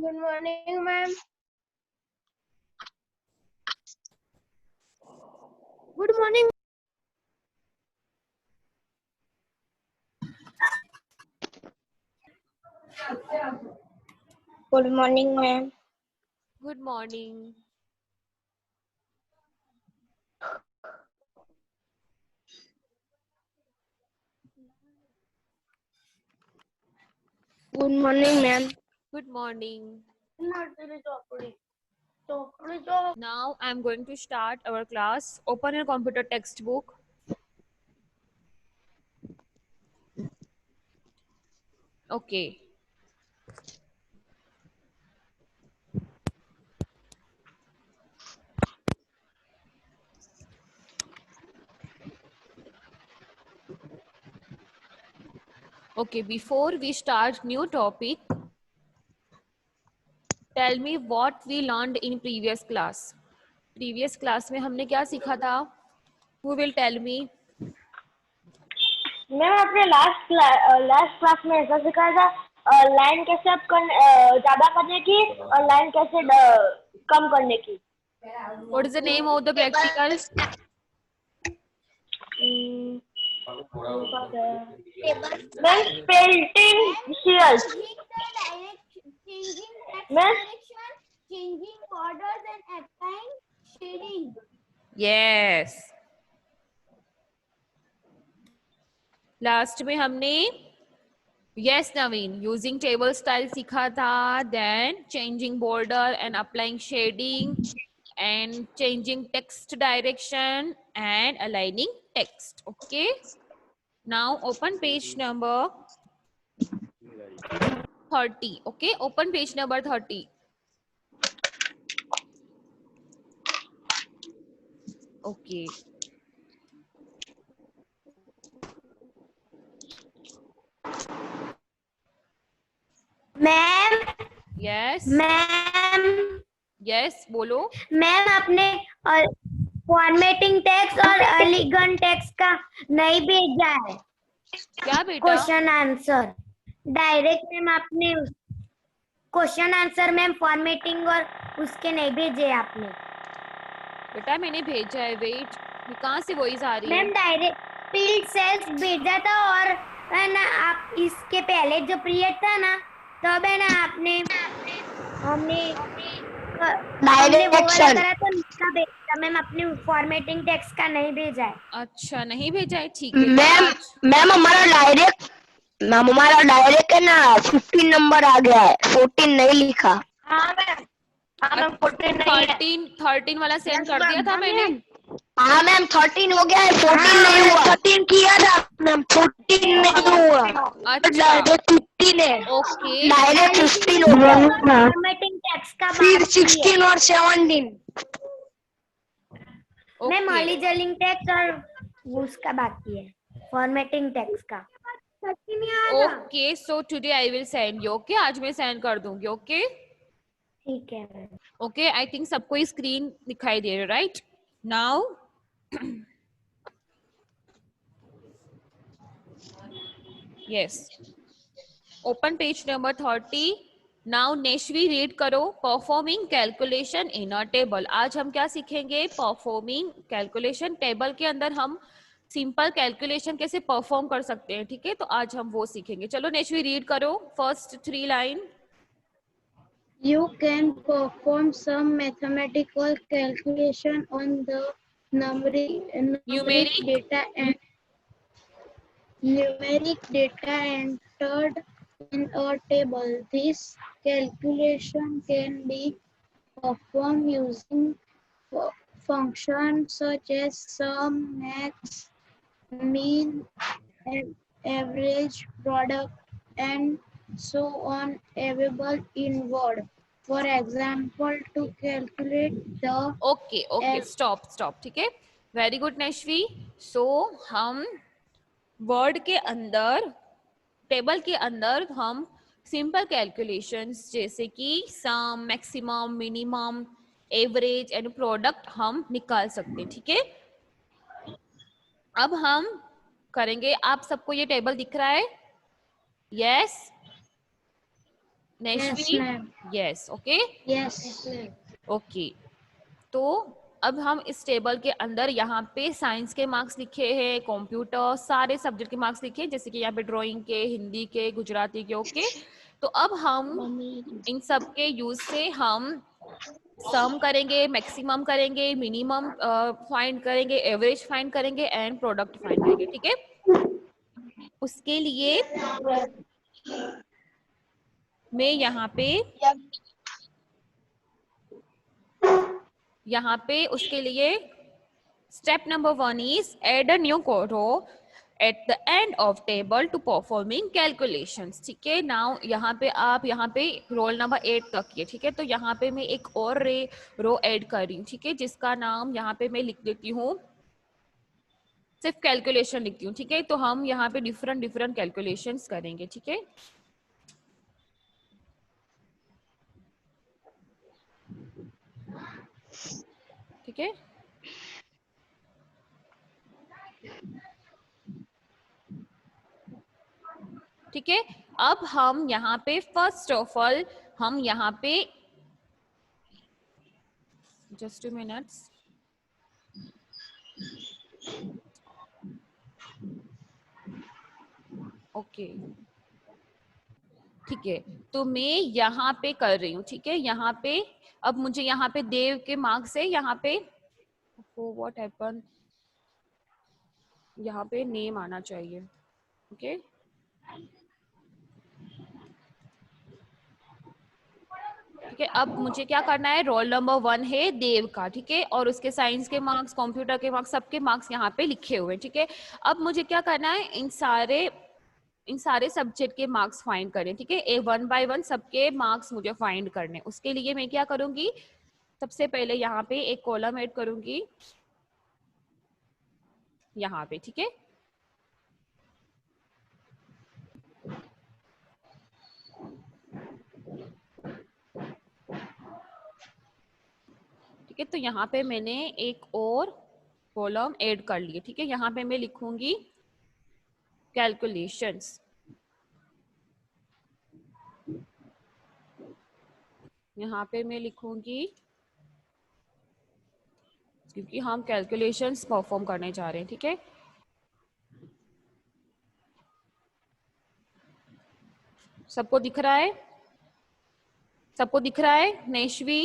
Good morning, ma'am. Good morning. Good morning, ma'am. Good morning. Good morning, ma'am. Good morning. Now Now I'm going to start our class. Open your computer textbook. Okay. Okay, before we start new topic, tell me what we learned in previous class. Previous class में हमने क्या सीखा था? Who will tell me? Ma'am आपने last class में ऐसा सिखाया था लाइन कैसे अप ज्यादा करने की और लाइन कैसे कम करने की. What is the name of the practical? Ma'am spelling serials. Ma'am changing borders and applying shading. Yes. Last में हमने Yes, Naveen. Using table style सीखा था. Then changing border and applying shading and changing text direction and aligning text. Okay. Now open page number 30. Okay. Open page number 30. Okay. Ma'am Yes. Ma'am Yes. बोलो. Ma'am आपने formatting text और elegant text का नहीं भेजा है क्या बेटा? Question answer direct. Ma'am आपने क्वेश्चन आंसर मैम फॉर्मेटिंग और उसके नहीं भेजे आपने. बेटा मैंने भेजा है. वेट. कहाँ से वॉइस आ रही है? मैम डायरेक्ट फील्ड सेल्स भेजा था और है ना आप इसके पहले जो पीरियड था ना तब है ना आपने हमने डायरेक्शन करा तो इसका भेजा. मैम अपने फॉर्मेटिंग टेक्स्ट का नहीं भेजा है. अच्छा नहीं भेजा है. ठीक है. मैम हमारा डायरेक्ट है ना 15 नंबर आ गया है. 14 नहीं लिखा. हाँ मैम. 13 वाला सेंड कर दिया था मैंने. हाँ मैम 13 हो गया है. 14 नहीं हुआ. 13 किया था मैम. 14 नहीं हुआ. अच्छा. 15 है. ओके. डायरेक्ट 15 हो गया. फॉर्मेटिंग टेक्स्ट का फिर 16 और 17. मैम एलिगेंट टेक्स्ट और उसका बाकी है फॉर्मेटिंग टेक्स्ट का. Okay. So today I will send you. Okay. आज मैं सेंड कर दूंगी. ओके. ठीक है मैम. ओके. आई थिंक सबको स्क्रीन दिखाई दे रही है. Right now yes. Open page number 30. Now Neshvi read करो. Performing calculation in a table. आज हम क्या सीखेंगे? Performing calculation. टेबल के अंदर हम सिंपल कैलकुलेशन कैसे परफॉर्म कर सकते हैं. ठीक है. तो आज हम वो सीखेंगे. चलो नेशवी रीड करो first 3 line. You can perform some mathematical calculation on the numeric data entered in a table. This calculation can be performed using functions such as sum, max, mean, average, product, and so on available in Word. For example, to calculate the okay. Stop. ठीक है. Very good नेशवी. सो हम word के अंदर table के अंदर हम simple calculations जैसे कि sum, maximum, minimum, average and product हम निकाल सकते हैं. ठीक है. अब हम करेंगे. आप सबको ये टेबल दिख रहा है? Yes. Neshvi? ma'am. Yes, okay Yes. Okay. तो अब हम इस टेबल के अंदर यहाँ पे साइंस के मार्क्स लिखे हैं, कंप्यूटर, सारे सब्जेक्ट के मार्क्स लिखे हैं, जैसे कि यहाँ पे ड्राइंग के, हिंदी के, गुजराती के, ओके। तो अब हम इन सब के यूज से हम सम करेंगे, मैक्सिमम करेंगे, मिनिमम फाइंड करेंगे, एवरेज फाइंड करेंगे एंड प्रोडक्ट फाइंड करेंगे, ठीक है। उसके लिए मैं यहाँ पे उसके लिए step number 1 is add a new row at the end of table to performing calculations, ठीक है। नाउ यहाँ पे आप यहाँ पे रोल नंबर 8 तक है, ठीक है। तो यहाँ पे मैं एक और रो ऐड कर रही हूँ, ठीक है, जिसका नाम यहाँ पे मैं लिख देती हूँ, सिर्फ कैलकुलेशन लिखती हूँ, ठीक है। तो हम यहाँ पे डिफरेंट डिफरेंट कैलकुलेशंस करेंगे, ठीक है। ठीक है, ठीक है। अब हम यहाँ पे फर्स्ट ऑफ ऑल हम यहाँ पे जस्ट 2 मिनट्स, ओके, ठीक है। तो मैं यहाँ पे कर रही हूँ, ठीक है। यहाँ पे अब मुझे यहाँ पे देव के मार्क्स है, यहाँ पे व्हाट हैपन, यहाँ पे नेम आना चाहिए, ओके। ठीक है, अब मुझे क्या करना है, रोल नंबर 1 है देव का, ठीक है, और उसके साइंस के मार्क्स, कंप्यूटर के मार्क्स, सबके मार्क्स यहाँ पे लिखे हुए हैं, ठीक है। अब मुझे क्या करना है, इन सारे सब्जेक्ट के मार्क्स फाइंड करें, ठीक है। ए 1 बाय 1 सबके मार्क्स मुझे फाइंड करने। उसके लिए मैं क्या करूंगी, सबसे पहले यहाँ पे एक कॉलम ऐड करूंगी यहाँ पे, ठीक है। ठीक है, तो यहाँ पे मैंने एक और कॉलम ऐड कर लिए, ठीक है। यहाँ पे मैं लिखूंगी कैलकुलेशंस, यहाँ पे मैं लिखूंगी, क्योंकि हम कैलकुलेशंस परफॉर्म करने जा रहे हैं, ठीक है। सबको दिख रहा है, सबको दिख रहा है नेश्वी?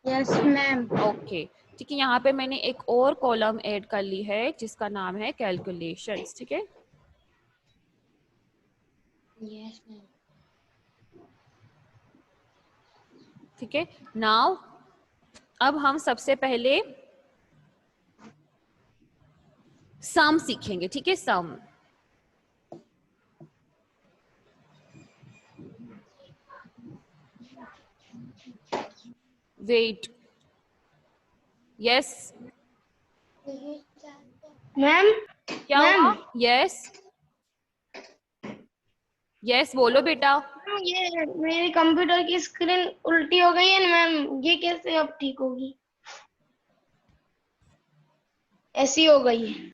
Yes, ma'am. ओके, ठीक है। यहाँ पे मैंने एक और कॉलम ऐड कर ली है जिसका नाम है कैलकुलेशंस, ठीक है। Yes, ma'am. ठीक है, नाउ अब हम सबसे पहले सम सीखेंगे, ठीक है, सम। वेट, यस, मैम क्या हुआ? यस, यस बोलो बेटा। ये मेरी कंप्यूटर की स्क्रीन उल्टी हो गई है ना मैम, ये कैसे अब ठीक होगी? ऐसी हो गई है।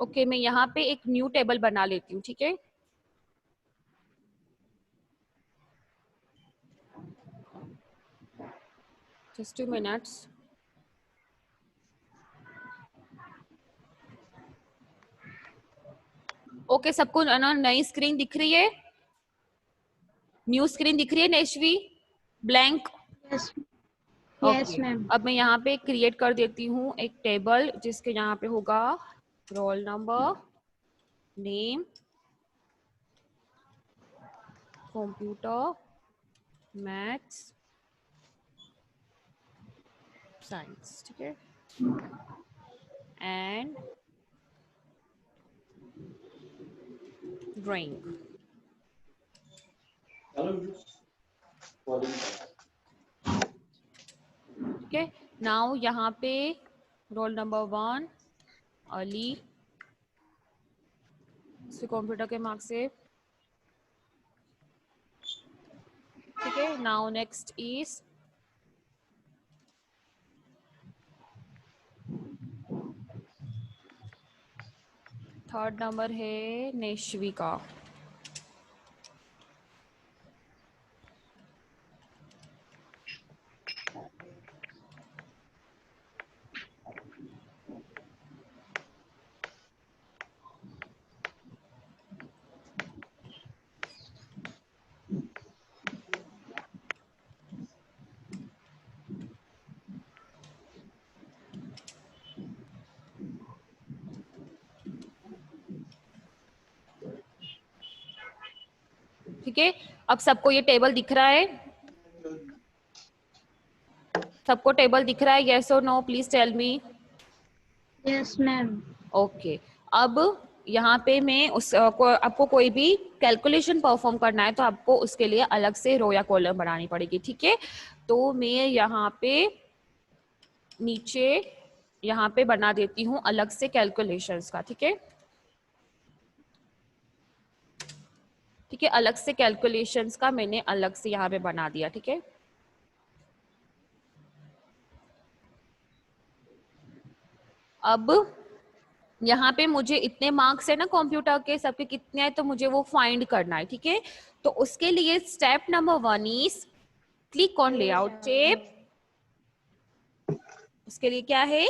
ओके, मैं यहाँ पे एक न्यू टेबल बना लेती हूँ, ठीक है। Just 2 minutes. ओके, सबको ना नई स्क्रीन दिख रही है, न्यू स्क्रीन दिख रही है Neshvi, blank? Yes. Okay, Yes, ma'am. अब मैं यहाँ पे क्रिएट कर देती हूँ एक टेबल जिसके यहाँ पे होगा role number, name, computer, maths, science, ठीक है, एंड ड्राइंग। ठीक है, नाउ यहाँ पे रोल नंबर 1 अली, कंप्यूटर के मार्क्स से, ठीक है। Now next is third number है नेश्वी का, ठीक है, अब सबको ये टेबल दिख रहा है? सबको टेबल दिख रहा है? यस और no, please tell me. Yes ma'am. Okay, अब यहाँ पे मैं आपको कोई भी कैलकुलेशन परफॉर्म करना है तो आपको उसके लिए अलग से रो या कॉलम बनानी पड़ेगी, ठीक है। तो मैं यहाँ पे नीचे यहाँ पे बना देती हूँ अलग से कैलकुलेशंस का, ठीक है। ठीक है, अलग से कैलकुलेशंस का मैंने अलग से यहाँ पे बना दिया, ठीक है। अब यहाँ पे मुझे इतने मार्क्स है ना कंप्यूटर के, सबके कितने हैं तो मुझे वो फाइंड करना है, ठीक है। तो उसके लिए step number 1 is click on layout tab. उसके लिए क्या है,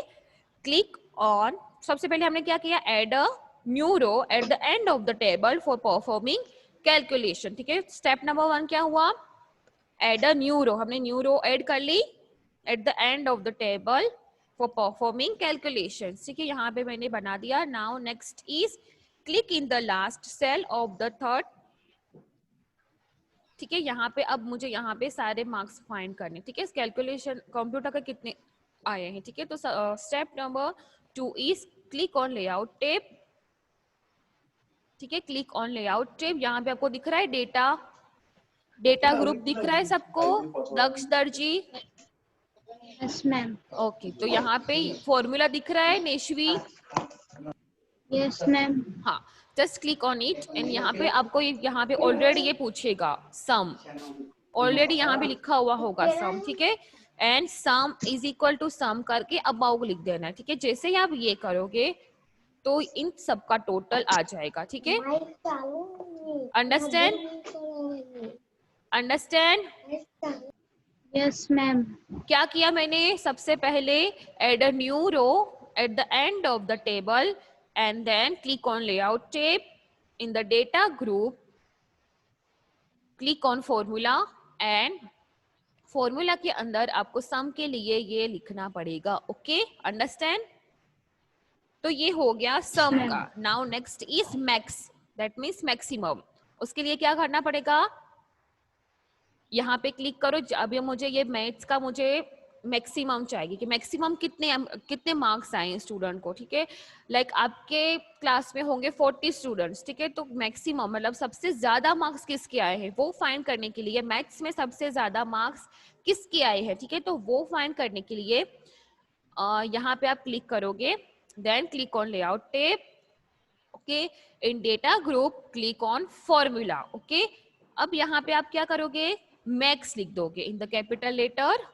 क्लिक ऑन, सबसे पहले हमने क्या किया, add a new row at the end of the table for performing calculation, ठीक है। स्टेप नंबर 1 क्या हुआ, एड अ न्यू रो, हमने न्यू रो ऐड कर ली at the end of the table for performing calculation, ठीक है, यहाँ पे मैंने बना दिया। Now next is click in the last cell of the third, ठीक है। यहाँ पे अब मुझे यहाँ पे सारे मार्क्स फाइंड करने, ठीक है, कैलकुलेशन कंप्यूटर का कितने आए हैं, ठीक है। तो step number 2 is click on layout tab, ठीक है, क्लिक ऑन लेआउट टेब। यहाँ पे आपको दिख रहा है डेटा ग्रुप दिख रहा है सबको, दक्ष दर्जी? Yes ma'am. ओके, तो यहाँ पे फॉर्मूला दिख रहा है नेशवी? Yes ma'am. हाँ, just click on it and यहाँ पे आपको यहाँ पे ऑलरेडी ये पूछेगा सम, ऑलरेडी यहाँ पे लिखा हुआ होगा सम, ठीक है। And sum is equal to sum करके अबाउ लिख देना है, ठीक है। जैसे ही आप ये करोगे तो इन सब का टोटल आ जाएगा, ठीक है। अंडरस्टैंड? अंडरस्टैंड? Yes ma'am. क्या किया मैंने, सबसे पहले add a new row at the end of the table and then click on layout tab, in the data group click on formula and formula के अंदर आपको sum के लिए ये लिखना पड़ेगा, ओके, अंडरस्टैंड। तो ये हो गया sum का। Now next is max, that means maximum. उसके लिए क्या करना पड़ेगा, यहाँ पे क्लिक करो। अभी मुझे ये मैथ्स का मुझे मैक्सिमम चाहिए कि मैक्सिमम कितने मार्क्स आए स्टूडेंट को, ठीक है। लाइक आपके क्लास में होंगे 40 स्टूडेंट्स, ठीक है। तो मैक्सिमम मतलब सबसे ज्यादा मार्क्स किसके आए हैं वो फाइंड करने के लिए, मैथ्स में सबसे ज्यादा मार्क्स किसके आए हैं, ठीक है। तो वो फाइंड करने के लिए यहाँ पे आप क्लिक करोगे, then click on layout tab, okay, in data group click on formula, okay. अब यहाँ पे आप क्या करोगे, मैक्स लिख दोगे in the capital letter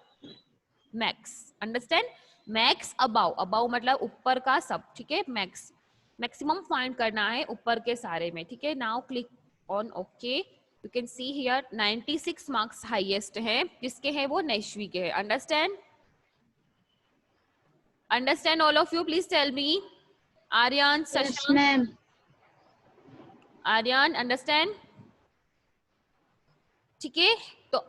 max, understand. Max above, above मतलब ऊपर का सब, ठीक है। मैक्स, मैक्सिमम फाइंड करना है ऊपर के सारे में, ठीक है। Now click on okay, you can see here 96 marks highest हैं, किसके हैं वो, नैश्वी के हैं, understand. Understand all of you, please tell me. Aryan, Shashank, ma'am. Aryan, understand, ठीक है। तो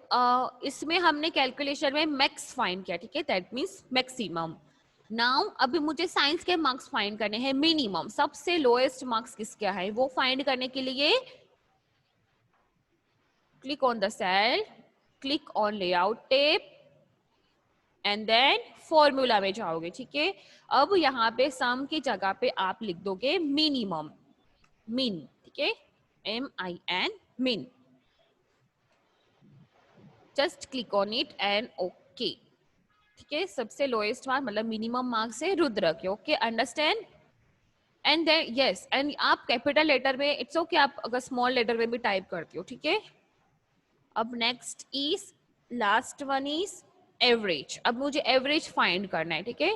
इसमें हमने कैलकुलेशन में मैक्स फाइंड किया, ठीक है, दैट मींस मैक्सिमम। नाउ अभी मुझे साइंस के मार्क्स फाइंड करने हैं, मिनिमम, सबसे लोएस्ट मार्क्स किसके है वो फाइंड करने के लिए click on the cell, click on layout tab and then formula में जाओगे, ठीक है। अब यहाँ पे सम की जगह पे आप लिख दोगे मिनिमम, मिन, ठीक है, MIN, min. Just click on it and okay, ठीक है। सबसे लोएस्ट मार्क मतलब मिनिमम मार्क्स है रुद्र के, okay, understand. And then yes, and आप कैपिटल लेटर में इट्स ओके, आप अगर स्मॉल लेटर में भी टाइप करती हो, ठीक है। अब next is last one is average. अब मुझे एवरेज फाइंड करना है, ठीक है।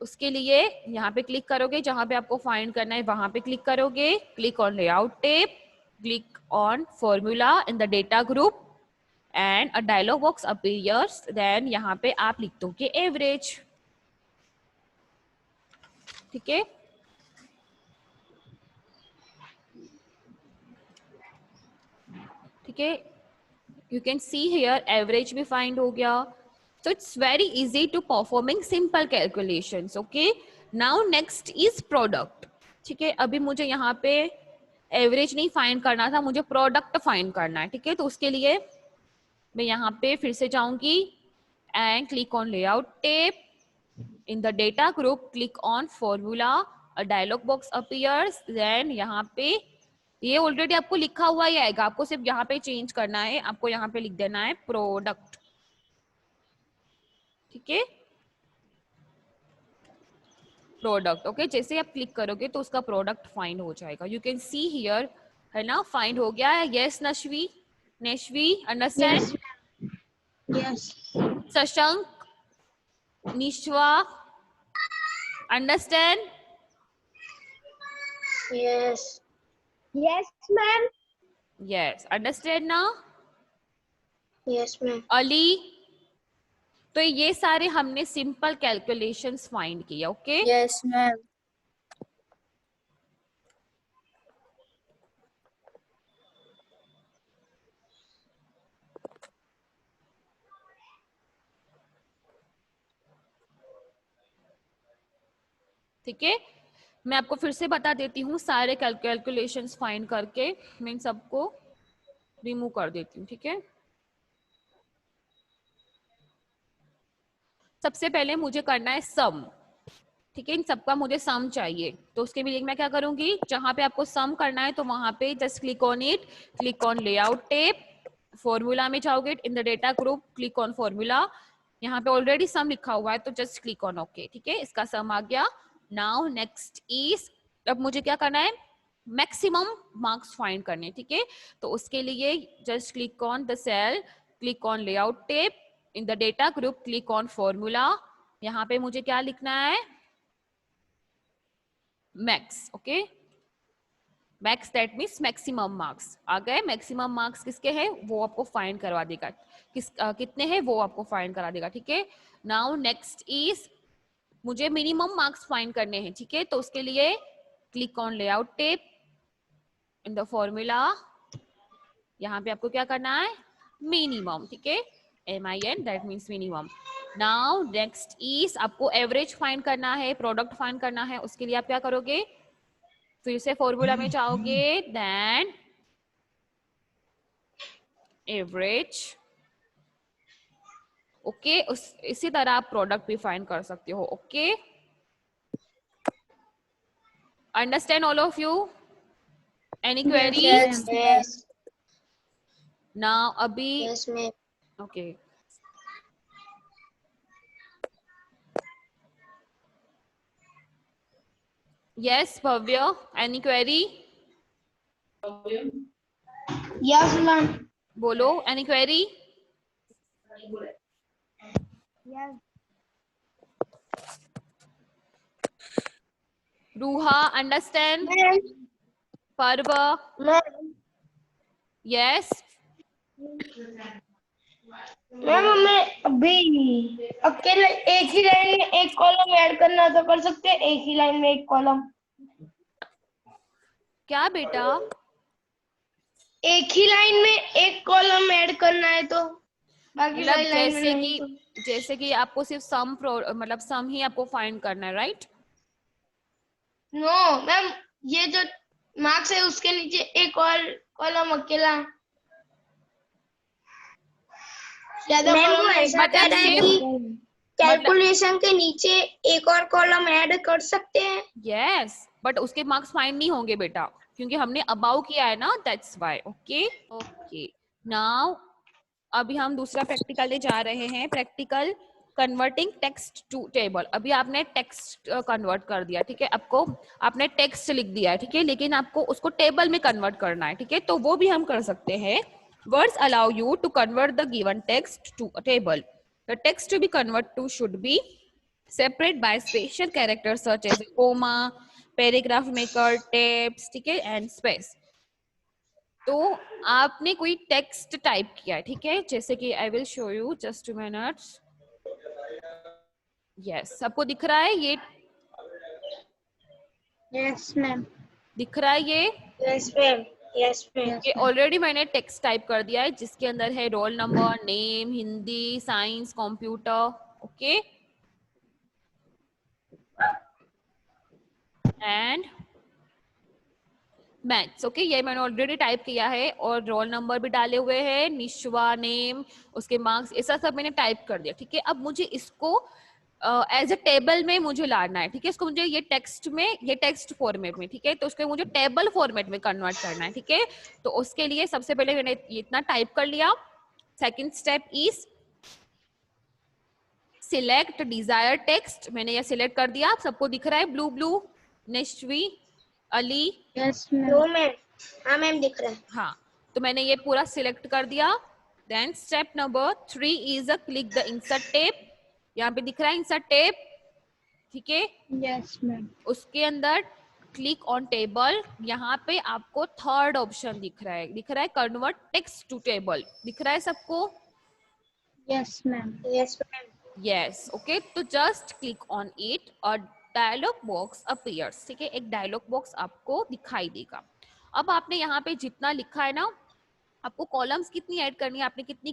उसके लिए यहाँ पे क्लिक करोगे, जहां पे आपको फाइंड करना है वहां पे क्लिक करोगे, click on layout tab, click on formula in the data group and a dialog box appears, then यहाँ पे आप लिख दोगे एवरेज, ठीक है। ठीक है, you can see here average भी फाइंड हो गया। So it's very easy to performing simple calculations, okay? Now next is product, ठीक है। अभी मुझे यहाँ पे एवरेज नहीं फाइंड करना था, मुझे प्रोडक्ट फाइंड करना है, ठीक है। तो उसके लिए मैं यहाँ पे फिर से जाऊंगी and click on layout tab, in the data group click on formula, a dialog box appears, then यहाँ पे ये ऑलरेडी आपको लिखा हुआ ही आएगा, आपको सिर्फ यहाँ पे चेंज करना है, आपको यहाँ पे लिख देना है प्रोडक्ट, ठीक है, प्रोडक्ट। ओके, जैसे आप क्लिक करोगे तो उसका प्रोडक्ट फाइंड हो जाएगा। यू कैन सी हियर, है ना, फाइंड हो गया है। Yes Nashvi, Neshvi, understand? Yes. Shashank, Nishva, understand? Yes. Yes, ma'am. Yes, understand ना? Yes, ma'am. अली, तो ये सारे हमने सिंपल कैलकुलेशंस फाइंड किए। Okay, Yes, ma'am. ठीक है, मैं आपको फिर से बता देती हूँ, सारे कैलकुलेशंस फाइंड करके मैं इन सबको रिमूव कर देती हूँ, ठीक है। सबसे पहले मुझे करना है सम, ठीक है, इन सबका मुझे सम चाहिए। तो उसके लिए मैं क्या करूंगी, जहां पे आपको सम करना है तो वहां पे just click on it, click on layout tape, formula में जाओगे, इन the data group click on formula, यहाँ पे ऑलरेडी सम लिखा हुआ है तो जस्ट क्लिक ऑन ओके, ठीक है, इसका सम आ गया। नाउ नेक्स्ट इज, अब मुझे क्या करना है, मैक्सिमम मार्क्स फाइंड करने, ठीक है। तो उसके लिए just click on the cell, click on layout tab, in the data group click on formula, यहाँ पे मुझे क्या लिखना है, max, okay, max that means maximum marks आ गए। मैक्सिमम मार्क्स किसके हैं वो आपको फाइंड करवा देगा, कितने हैं वो आपको फाइंड करा देगा, ठीक है। नाउ नेक्स्ट इज, मुझे मिनिमम मार्क्स फाइंड करने हैं, ठीक है। तो उसके लिए click on layout tab, in the formula, यहाँ पे आपको क्या करना है, मिनिमम, ठीक है, MIN that means minimum. Now next is, आपको एवरेज फाइंड करना है, प्रोडक्ट फाइंड करना है, उसके लिए आप क्या करोगे, फिर से फॉर्मूला में जाओगे, देन एवरेज, ओके, इसी तरह आप प्रोडक्ट भी फाइंड कर सकते हो। Okay, understand all of you? Any query? Yes, yes. Now अभी, Yes, ma'am. Okay, yes Bhavya, any query? Yes, ma'am. बोलो, any query? Yes. Ruha, understand? Ma'am. Parv, Ma'am. Yes? Ma'am हमें अभी अकेले एक ही लाइन में एक कॉलम ऐड करना तो कर सकते हैं, एक ही लाइन में एक कॉलम, क्या बेटा? एक ही लाइन में एक कॉलम ऐड करना है तो बाकी मतलब सारी लाइन में जैसे नहीं कि तो। जैसे कि आपको सिर्फ सम मतलब सम ही आपको फाइंड करना है, राइट? नो मैम, ये जो मार्क्स है उसके नीचे एक और कॉलम अकेला, ज्यादा कॉलम ऐसा मतलब कह रहा है कि कैलकुलेशन के नीचे एक और कॉलम ऐड कर सकते हैं। यस, बट उसके मार्क्स फाइंड नहीं होंगे बेटा, क्योंकि हमने अबाउ किया है ना, that's why. Okay okay, now अभी हम दूसरा प्रैक्टिकल ले जा रहे हैं, practical converting text to table. अभी आपने टेक्स्ट कन्वर्ट कर दिया, ठीक है, आपको आपने टेक्स्ट लिख दिया है, ठीक है, लेकिन आपको उसको टेबल में कन्वर्ट करना है, ठीक है, तो वो भी हम कर सकते हैं। Words allow you to convert the given text to a table. The text to be convert to should be separate by special characters such as comma, paragraph maker, tabs, ठीक है, and space। तो आपने कोई text type किया है, ठीक है, जैसे कि आई will show you, just 2 minutes. Yes, सबको दिख रहा है ये? Yes, ma'am. दिख रहा है ये? Yes ma'am, yes ma'am. Yes, ये ma'am. ऑलरेडी मैंने टेक्स्ट टाइप कर दिया है, जिसके अंदर है role number, name, Hindi, science, computer, okay, and maths. Okay, ये मैंने ऑलरेडी टाइप किया है और रोल नंबर भी डाले हुए हैं, निश्वा, नेम, उसके मार्क्स, ऐसा सब मैंने टाइप कर दिया। ठीक है, अब मुझे इसको एज अ टेबल में मुझे लाना है। ठीक है, इसको मुझे ये टेक्स्ट में, ये टेक्स्ट फॉर्मेट में, ठीक है, तो उसको मुझे टेबल फॉर्मेट में कन्वर्ट करना है। ठीक है, तो उसके लिए सबसे पहले मैंने ये इतना टाइप कर लिया। Second step is select desired text. मैंने ये सिलेक्ट कर दिया, सबको दिख रहा है blue blue? Nishvi, Ali, yes no ma'am. Ma'am, हाँ मैम दिख रहा है। हाँ, तो मैंने ये पूरा सिलेक्ट कर दिया। Then step number 3 is a click the insert tab. यहाँ पे दिख रहा है इंसर्ट टेप, ठीक है, यस मैम। उसके अंदर क्लिक ऑन टेबल। यहाँ पे आपको थर्ड ऑप्शन दिख रहा है कन्वर्ट टेक्स्ट टू टेबल। दिख रहा है सबको? Yes ma'am. Yes ma'am. Yes, okay, तो जस्ट क्लिक ऑन इट और डायलॉग बॉक्स अपीयर्स। ठीक है, एक डायलॉग बॉक्स आपको दिखाई देगा। अब आपने यहाँ पे जितना लिखा है ना, आपको कॉलम्स कितनी ऐड करनी है, आपने कितनी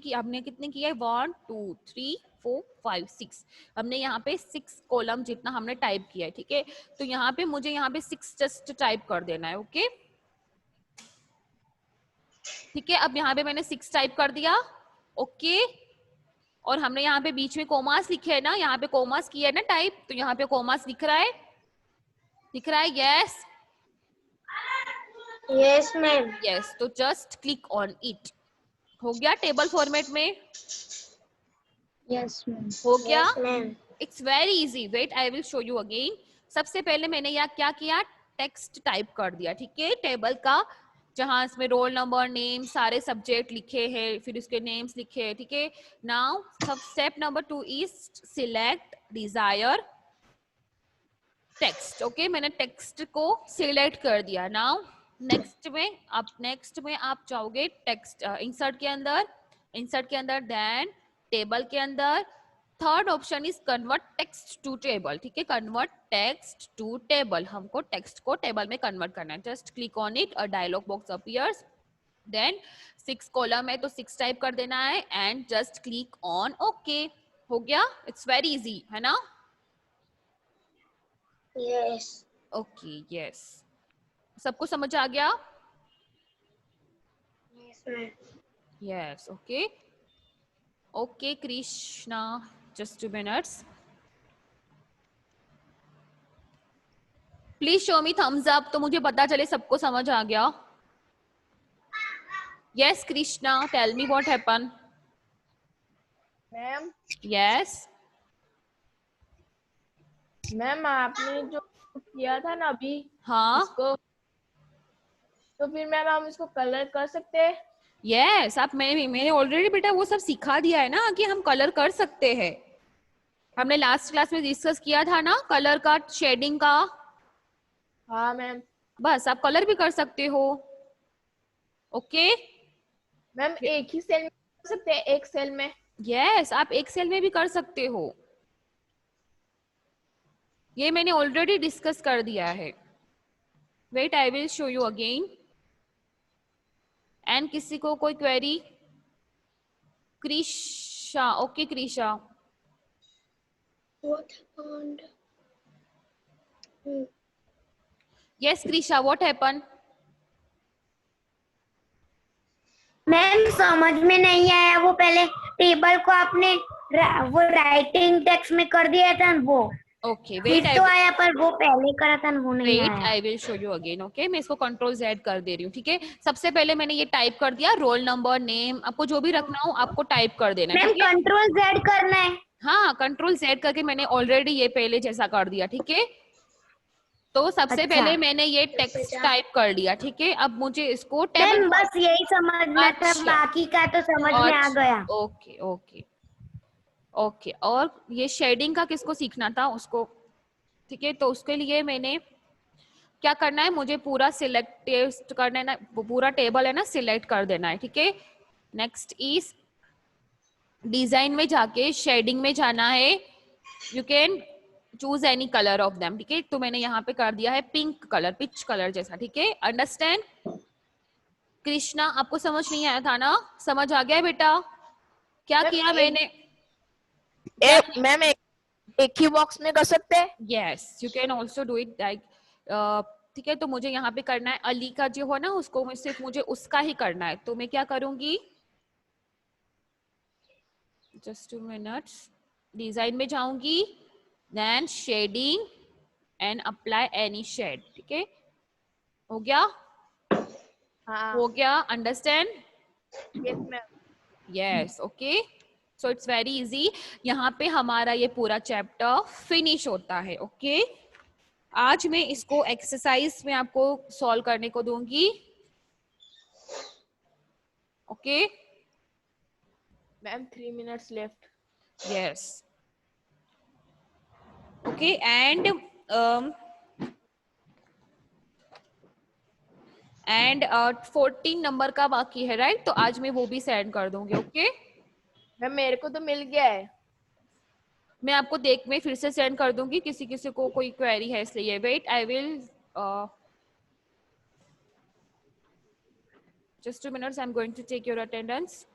की है 1 2 3 4 5 6। हमने यहाँ पे 6 कॉलम जितना हमने टाइप किया है। ठीक है, तो यहाँ पे मुझे यहाँ पे 6 जस्ट टाइप कर देना है। ओके, ठीक है, अब यहाँ पे मैंने 6 टाइप कर दिया। ओके, और हमने यहाँ पे बीच में कोमास लिखे है ना, यहाँ पे कोमास किया है ना टाइप, तो यहाँ पे कोमास दिख रहा है, दिख रहा है? Yes, yes ma'am. यस, तो जस्ट क्लिक ऑन इट। हो गया टेबल फॉर्मेट में? Yes ma'am. हो गया? Yes ma'am. It's very easy, wait I will show you again. सबसे पहले मैंने यहाँ क्या किया, टेक्स्ट टाइप कर दिया। ठीक है, टेबल का, जहां इसमें रोल नंबर, नेम, सारे सब्जेक्ट लिखे हैं, फिर उसके नेम्स लिखे हैं। ठीक है, now step number 2 is select desired text. Okay, मैंने टेक्स्ट को सिलेक्ट कर दिया। नाउ नेक्स्ट में आप जाओगे टेक्स्ट इंसर्ट के अंदर, देन टेबल के अंदर। Third option is convert text to table. ठीक है, कन्वर्ट टेक्स्ट टू टेबल, हमको टेक्स्ट को टेबल में कन्वर्ट करना है। Just click on it, a dialog box appears. Then 6 column है तो 6 टाइप कर देना है and just click on okay. हो गया, इट्स वेरी इजी, है ना? यस। ओके, यस, सबको समझ आ गया? Yes ma'am. Yes, okay, okay Krishna, just 2 minutes. Please show me thumbs up, तो मुझे पता चले सबको समझ आ गया। Yes Krishna, tell me what happen. Ma'am yes ma'am आपने जो किया था ना अभी हाँ, इसको, तो फिर मैम हम इसको कलर कर सकते हैं? यस, आप मैंने ऑलरेडी बेटा वो सब सिखा दिया है ना कि हम कलर कर सकते हैं। हमने लास्ट क्लास में डिस्कस किया था ना कलर का, शेडिंग का। हाँ मैम। बस आप कलर भी कर सकते हो। ओके, मैम एक ही सेल में कर सकते हैं, एक सेल में? यस, आप एक सेल में भी कर सकते हो, ये मैंने ऑलरेडी डिस्कस कर दिया है। Wait I will show you again. And किसी को कोई query? Krisha, okay Krisha, What happened? Yes Krisha, what happen? Ma'am समझ में नहीं आया, वो पहले टेबल को आपने वो राइटिंग टेक्स्ट में कर दिया था ना, वो ओके, फिर वेट तो आया, पर वो पहले करा था ना, वो नहीं वेट आया। आई will show you again. Okay, मैं इसको कंट्रोल Z कर दे रही हूँ। ठीक है, सबसे पहले मैंने ये टाइप कर दिया, रोल नंबर, नेम, आपको जो भी रखना हो आपको टाइप कर देना है। मैम ठीक है, कंट्रोल Z करना है। हाँ, कंट्रोल Z करके मैंने ऑलरेडी ये पहले जैसा कर दिया। ठीक है, तो सबसे अच्छा। पहले मैंने ये टेक्स्ट टाइप कर लिया। ठीक है, अब मुझे इसको टेबल, मैम बस यही समझना था, अच्छा। बाकी का तो समझ में आ गया। ओके ओके ओके, और ये शेडिंग का किसको सीखना था उसको? ठीक है, तो उसके लिए मैंने क्या करना है, मुझे पूरा सिलेक्ट करना है ना, पूरा टेबल है ना सिलेक्ट कर देना है। ठीक है, नेक्स्ट इज डिजाइन में जाके शेडिंग में जाना है। You can choose any colour of them. ठीक है, तो मैंने यहाँ पे कर दिया है पिंक कलर, पिच कलर जैसा। ठीक है, अंडरस्टैंड? कृष्णा, आपको समझ नहीं आया था ना? समझ आ गया बेटा? क्या मैम, किया मैंने? मैम एक ही बॉक्स में कर सकते हैं? Yes, you can also do it like ठीक है, तो मुझे यहाँ पे करना है अली का जो है ना, उसको सिर्फ मुझे उसका ही करना है। तो मैं क्या करूंगी, जस्ट 2 मिनट्स, डिजाइन में जाऊंगी, then shading and apply any shade. ठीक है, हो गया? हाँ हो गया? Understand? Yes ma'am. Yes, okay. So it's very easy. यहाँ पे हमारा ये पूरा चैप्टर फिनिश होता है। ओके, आज मैं इसको एक्सरसाइज में आपको सॉल्व करने को दूंगी। Okay, ma'am 3 minutes left. Yes, okay. And 14 number का बाकी है, राइट? तो आज मैं वो भी सेंड कर दूंगी। ओके, मैम मेरे को तो मिल गया है। मैं आपको मैं फिर से सेंड कर दूंगी, किसी किसी को कोई क्वेरी है इसलिए। Wait, I will just 2 minutes, I'm going to take your attendance.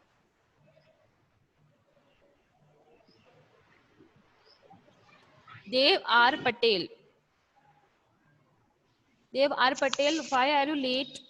Dev R. Patel. Dev R. Patel, why are you late?